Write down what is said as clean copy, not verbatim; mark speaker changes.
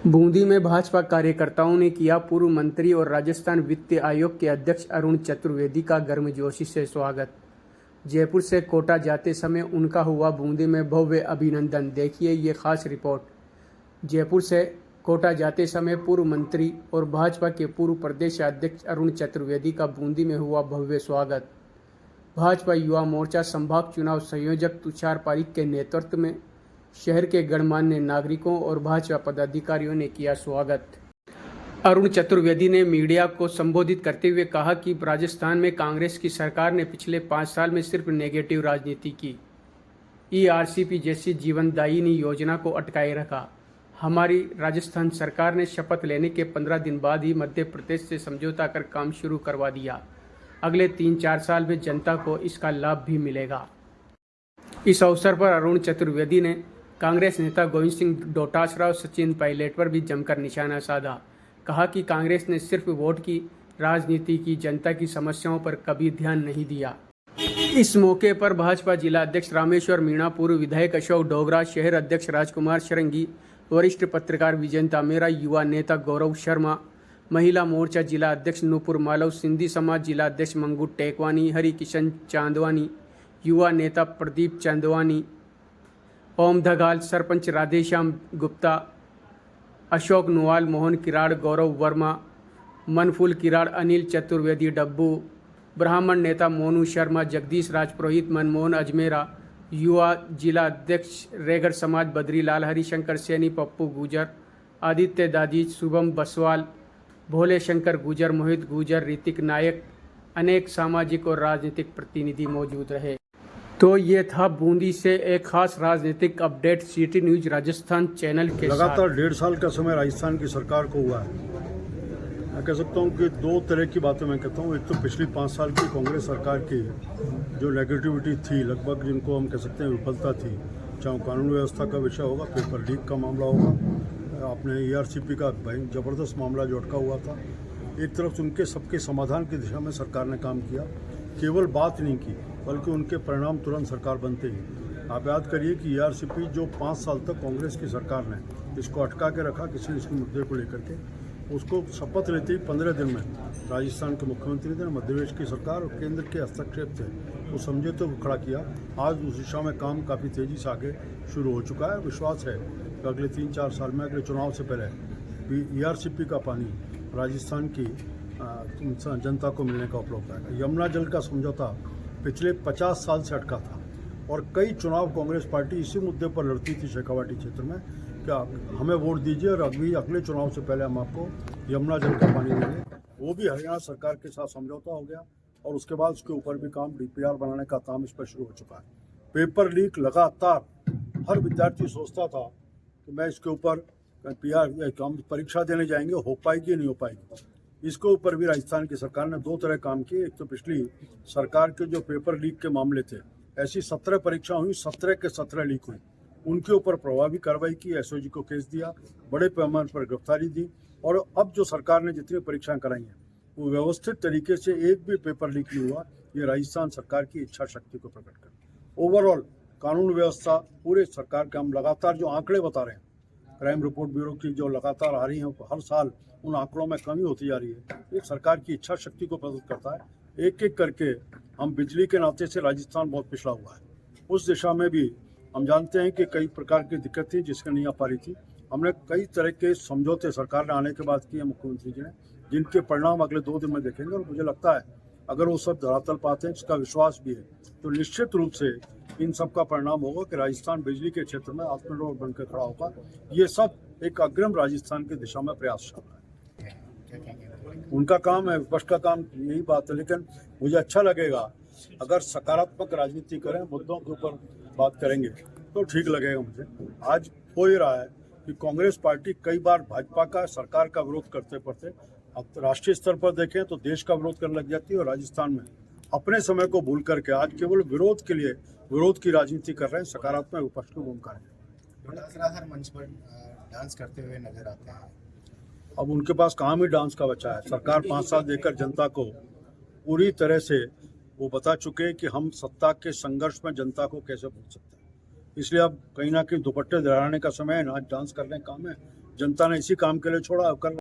Speaker 1: बूंदी में भाजपा कार्यकर्ताओं ने किया पूर्व मंत्री और राजस्थान वित्त आयोग के अध्यक्ष अरुण चतुर्वेदी का गर्मजोशी से स्वागत। जयपुर से कोटा जाते समय उनका हुआ बूंदी में भव्य अभिनंदन। देखिए ये खास रिपोर्ट। जयपुर से कोटा जाते समय पूर्व मंत्री और भाजपा के पूर्व प्रदेश अध्यक्ष अरुण चतुर्वेदी का बूंदी में हुआ भव्य स्वागत। भाजपा युवा मोर्चा संभाग चुनाव संयोजक तुषार पारीक के नेतृत्व में शहर के गणमान्य नागरिकों और भाजपा पदाधिकारियों ने किया स्वागत। अरुण चतुर्वेदी ने मीडिया को संबोधित करते हुए कहा कि राजस्थान में कांग्रेस की सरकार ने पिछले 5 साल में सिर्फ नेगेटिव राजनीति की। ईआरसीपी जैसी जीवनदायिनी योजना को अटकाए रखा। हमारी राजस्थान सरकार ने शपथ लेने के 15 दिन बाद ही मध्य प्रदेश से समझौता कर काम शुरू करवा दिया। अगले 3-4 साल में जनता को इसका लाभ भी मिलेगा। इस अवसर पर अरुण चतुर्वेदी ने कांग्रेस नेता गोविंद सिंह डोटासरा, सचिन पायलट पर भी जमकर निशाना साधा। कहा कि कांग्रेस ने सिर्फ वोट की राजनीति की, जनता की समस्याओं पर कभी ध्यान नहीं दिया। इस मौके पर भाजपा जिला अध्यक्ष रामेश्वर मीणा, पूर्व विधायक अशोक डोगरा, शहर अध्यक्ष राजकुमार शरंगी, वरिष्ठ पत्रकार विजयंता मेहरा, युवा नेता गौरव शर्मा, महिला मोर्चा जिला अध्यक्ष नूपुर मालव, सिंधी समाज जिला अध्यक्ष मंगू टेकवानी, हरि किशन चांदवानी, युवा नेता प्रदीप चांदवानी, ओम धगाल, सरपंच राधेश्याम गुप्ता, अशोक नुआल, मोहन किराड़, गौरव वर्मा, मनफूल किराड़, अनिल चतुर्वेदी डब्बू, ब्राह्मण नेता मोनू शर्मा, जगदीश राजपुरोहित, मनमोहन अजमेरा, युवा जिला अध्यक्ष रेगर समाज बद्रीलाल, हरिशंकर सैनी, पप्पू गुजर, आदित्य दादी, शुभम बसवाल, भोले शंकर गुजर, मोहित गुजर, ऋतिक नायक, अनेक सामाजिक और राजनीतिक प्रतिनिधि मौजूद रहे। तो ये था बूंदी से एक खास राजनीतिक update city news Rajasthan channel के साथ।
Speaker 2: लगातार 1.5 साल का समय राजस्थान की सरकार को हुआ है। मैं कह सकता हूँ कि 2 तरह की बातें मैं कहता हूँ। एक तो पिछली 5 साल की कांग्रेस सरकार की जो नेगेटिविटी थी, लगभग जिनको हम कह सकते हैं विफलता थी, चाहे कानून व्यवस्था का विषय होगा, पेपर लीक का मामला होगा, अपने ईआरसीपी का ज़बरदस्त मामला जो अटका हुआ था, एक तरफ उनके सबके समाधान की दिशा में सरकार ने काम किया। केवल बात नहीं की बल्कि उनके परिणाम तुरंत सरकार बनते ही। आप याद करिए कि ईआरसीपी जो 5 साल तक कांग्रेस की सरकार ने इसको अटका के रखा किसी इसके मुद्दे को लेकर के, उसको शपथ लेते ही 15 दिन में राजस्थान के मुख्यमंत्री ने मध्य प्रदेश की सरकार और केंद्र के हस्तक्षेप से उस समझौते को खड़ा किया। आज उस दिशा में काम काफ़ी तेज़ी से आगे शुरू हो चुका है। विश्वास है कि अगले 3-4 साल में, अगले चुनाव से पहले ईआरसीपी का पानी राजस्थान की जनता को मिलने का उपलब्ध है। यमुना जल का समझौता पिछले 50 साल से अटका था और कई चुनाव कांग्रेस पार्टी इसी मुद्दे पर लड़ती थी शेखावाटी क्षेत्र में, क्या हमें वोट दीजिए और अगले चुनाव से पहले हम आपको यमुना जल का पानी देंगे। वो भी हरियाणा सरकार के साथ समझौता हो गया और उसके बाद उसके ऊपर भी काम डीपीआर बनाने का काम इस पर शुरू हो चुका है। पेपर लीक लगातार, हर विद्यार्थी सोचता था कि मैं इसके ऊपर परीक्षा देने जाएंगे, हो पाएगी नहीं हो पाएगी। इसके ऊपर भी राजस्थान की सरकार ने 2 तरह काम किए। एक तो पिछली सरकार के जो पेपर लीक के मामले थे, ऐसी 17 परीक्षा हुई, 17 के 17 लीक हुई, उनके ऊपर प्रभावी कार्रवाई की, एसओजी को केस दिया, बड़े पैमाने पर गिरफ्तारी दी और अब जो सरकार ने जितनी परीक्षाएं कराई हैं वो व्यवस्थित तरीके से एक भी पेपर लीक नहीं हुआ। ये राजस्थान सरकार की इच्छा शक्ति को प्रकट कर ओवरऑल कानून व्यवस्था पूरे सरकार के, हम लगातार जो आंकड़े बता रहे हैं क्राइम रिपोर्ट ब्यूरो की जो लगातार आ रही है, हर साल उन आंकड़ों में कमी होती जा रही है। एक सरकार की इच्छा शक्ति को प्रदर्शित करता है। एक एक करके हम बिजली के नाते से राजस्थान बहुत पिछड़ा हुआ है। उस दिशा में भी हम जानते हैं कि कई प्रकार की दिक्कत थी जिसके नहीं आ पा रही थी। हमने कई तरह के समझौते सरकार ने आने के बाद किए मुख्यमंत्री जी ने, जिनके परिणाम अगले 2 दिन में देखेंगे और मुझे लगता है अगर वो सब धरातल पाते हैं, जिसका विश्वास भी है, तो निश्चित रूप से इन सब का परिणाम होगा कि राजस्थान बिजली के क्षेत्र में आत्मनिर्भर बनकर खड़ा होगा। ये सब एक अग्रिम राजस्थान की दिशा में प्रयास चल रहा है। उनका काम है, विपक्ष का काम यही बात है, लेकिन मुझे अच्छा लगेगा अगर सकारात्मक राजनीति करें, मुद्दों के ऊपर बात करेंगे तो ठीक लगेगा मुझे। आज हो ही रहा है कि कांग्रेस पार्टी कई बार भाजपा का, सरकार का विरोध करते करते अब राष्ट्रीय स्तर पर देखें तो देश का विरोध करने लग जाती है और राजस्थान में अपने समय को भूल करके आज केवल विरोध के लिए विरोध की राजनीति कर रहे हैं। सकारात्मक विपक्ष की भूमिका है।
Speaker 3: हर मंच पर डांस करते हुए नजर आते हैं।
Speaker 2: अब उनके पास काम ही डांस का बचा है। सरकार 5 साल देकर जनता को पूरी तरह से वो बता चुके हैं कि हम सत्ता के संघर्ष में जनता को कैसे भूल सकते हैं। इसलिए अब कहीं ना कहीं दुपट्टे दिलाने का समय है, नाच डांस करने का काम है। जनता ने इसी काम के लिए छोड़ा। अब कल